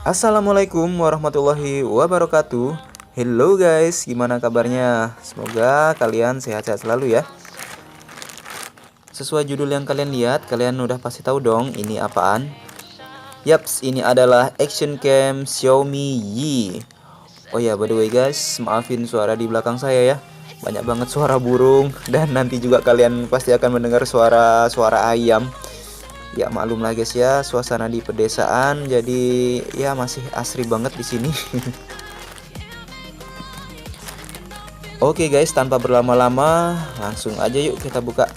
Assalamualaikum warahmatullahi wabarakatuh. Hello guys, gimana kabarnya? Semoga kalian sehat-sehat selalu ya. Sesuai judul yang kalian lihat, kalian udah pasti tahu dong ini apaan. Yaps, ini adalah action cam Xiaomi Yi. Oh ya, by the way guys, maafin suara di belakang saya ya. Banyak banget suara burung dan nanti juga kalian pasti akan mendengar suara ayam. Ya maklum lah guys ya, suasana di pedesaan jadi ya masih asri banget di sini. Oke guys, tanpa berlama-lama langsung aja yuk kita buka.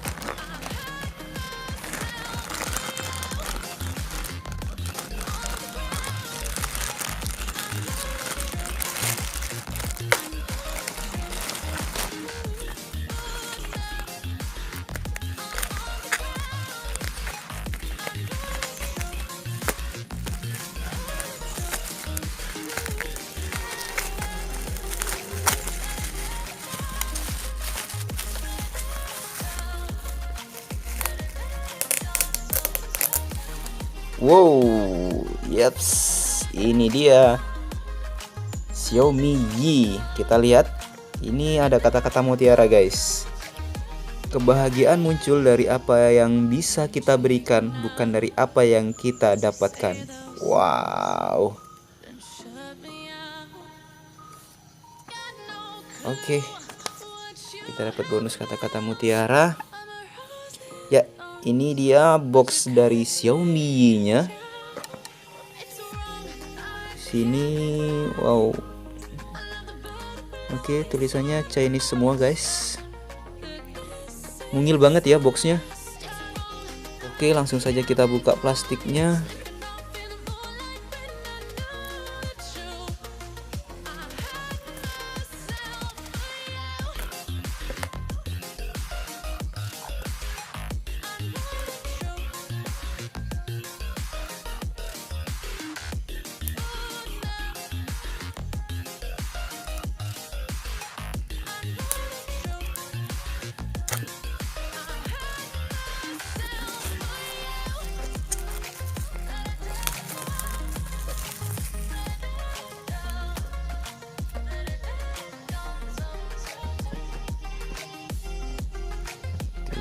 Wow, yaps, ini dia Xiaomi Yi. Kita lihat, ini ada kata-kata mutiara guys. Kebahagiaan muncul dari apa yang bisa kita berikan, bukan dari apa yang kita dapatkan. Wow. Oke, kita dapat bonus kata-kata mutiara. Ya, ini dia box dari Xiaomi nya. Sini, wow. Oke, tulisannya Chinese semua guys. Mungil banget ya boxnya. Oke, langsung saja kita buka plastiknya.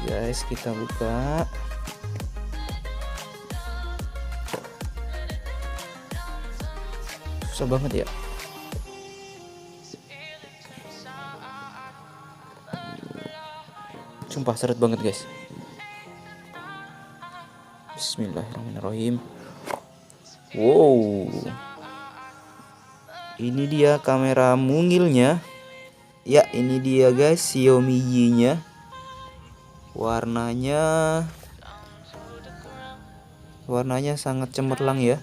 Guys, kita buka. Susah banget ya. Sumpah seret banget guys. Bismillahirrahmanirrahim. Wow. Ini dia kamera mungilnya. Ya, ini dia guys Xiaomi Yi-nya. Warnanya sangat cemerlang ya.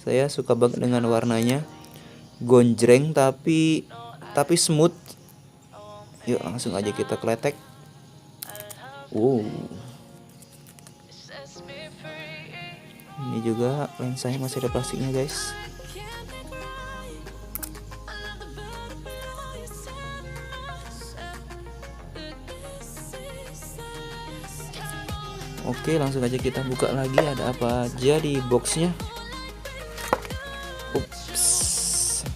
Saya suka banget dengan warnanya. Gonjreng tapi smooth. Yuk langsung aja kita kletek. Ini juga lensanya masih ada plastiknya guys. Oke, langsung aja kita buka lagi ada apa aja di boxnya. Ups.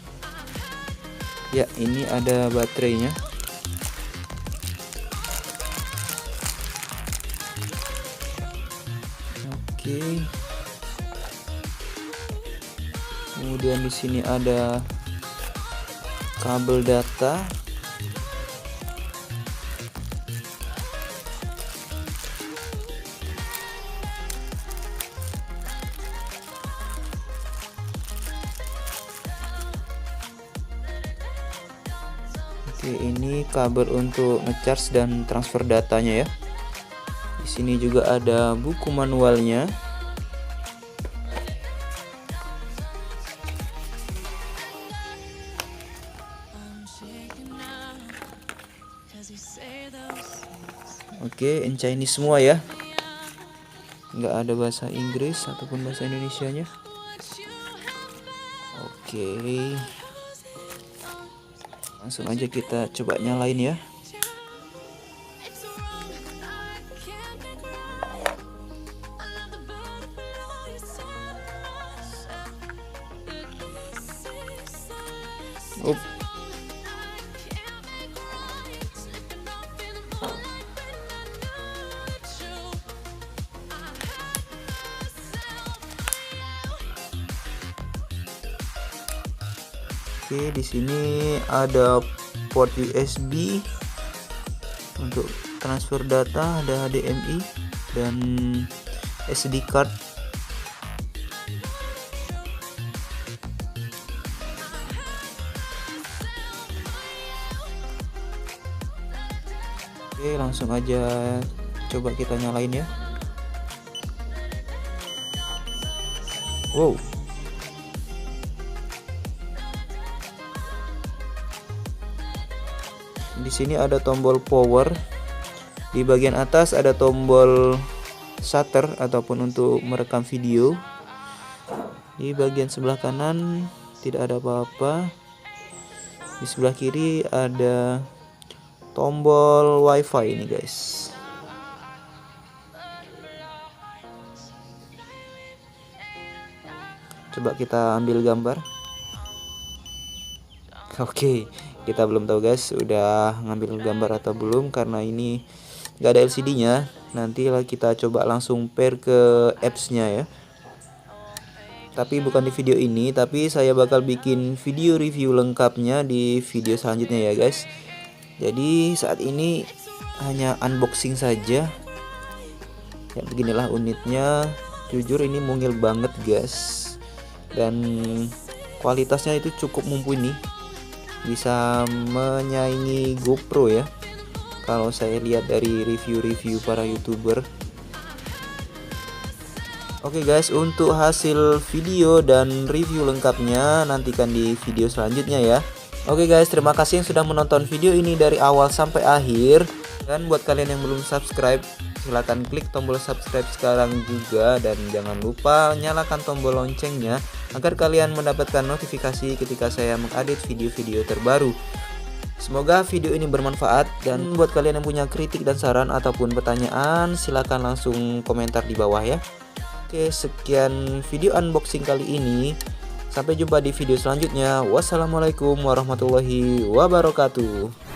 Ya, ini ada baterainya. Oke. Kemudian di sini ada kabel data. Oke, ini kabel untuk ngecharge dan transfer datanya ya. Di sini juga ada buku manualnya. Oke, in Chinese semua ya. Nggak ada bahasa Inggris ataupun bahasa Indonesianya. Oke. Langsung aja kita coba nyalain ya. Up. Oke, di sini ada port USB untuk transfer data, ada HDMI dan SD card. Oke, langsung aja coba kita nyalain ya. Wow. Di sini ada tombol power. Di bagian atas ada tombol shutter ataupun untuk merekam video. Di bagian sebelah kanan tidak ada apa-apa. Di sebelah kiri ada tombol WiFi ini, guys. Coba kita ambil gambar. Oke, kita belum tahu guys udah ngambil gambar atau belum karena ini gak ada LCD-nya. Nanti kita coba langsung pair ke apps-nya ya. Tapi bukan di video ini, tapi saya bakal bikin video review lengkapnya di video selanjutnya ya guys. Jadi saat ini hanya unboxing saja. Ya beginilah unitnya. Jujur ini mungil banget guys. Dan kualitasnya itu cukup mumpuni. Bisa menyaingi GoPro ya kalau saya lihat dari review-review para YouTuber. Oke guys, untuk hasil video dan review lengkapnya nantikan di video selanjutnya ya. Oke guys, terima kasih yang sudah menonton video ini dari awal sampai akhir. Dan buat kalian yang belum subscribe, silahkan klik tombol subscribe sekarang juga. Dan jangan lupa nyalakan tombol loncengnya agar kalian mendapatkan notifikasi ketika saya mengupdate video-video terbaru. Semoga video ini bermanfaat. Dan buat kalian yang punya kritik dan saran ataupun pertanyaan, silahkan langsung komentar di bawah ya. Oke, sekian video unboxing kali ini. Sampai jumpa di video selanjutnya. Wassalamualaikum warahmatullahi wabarakatuh.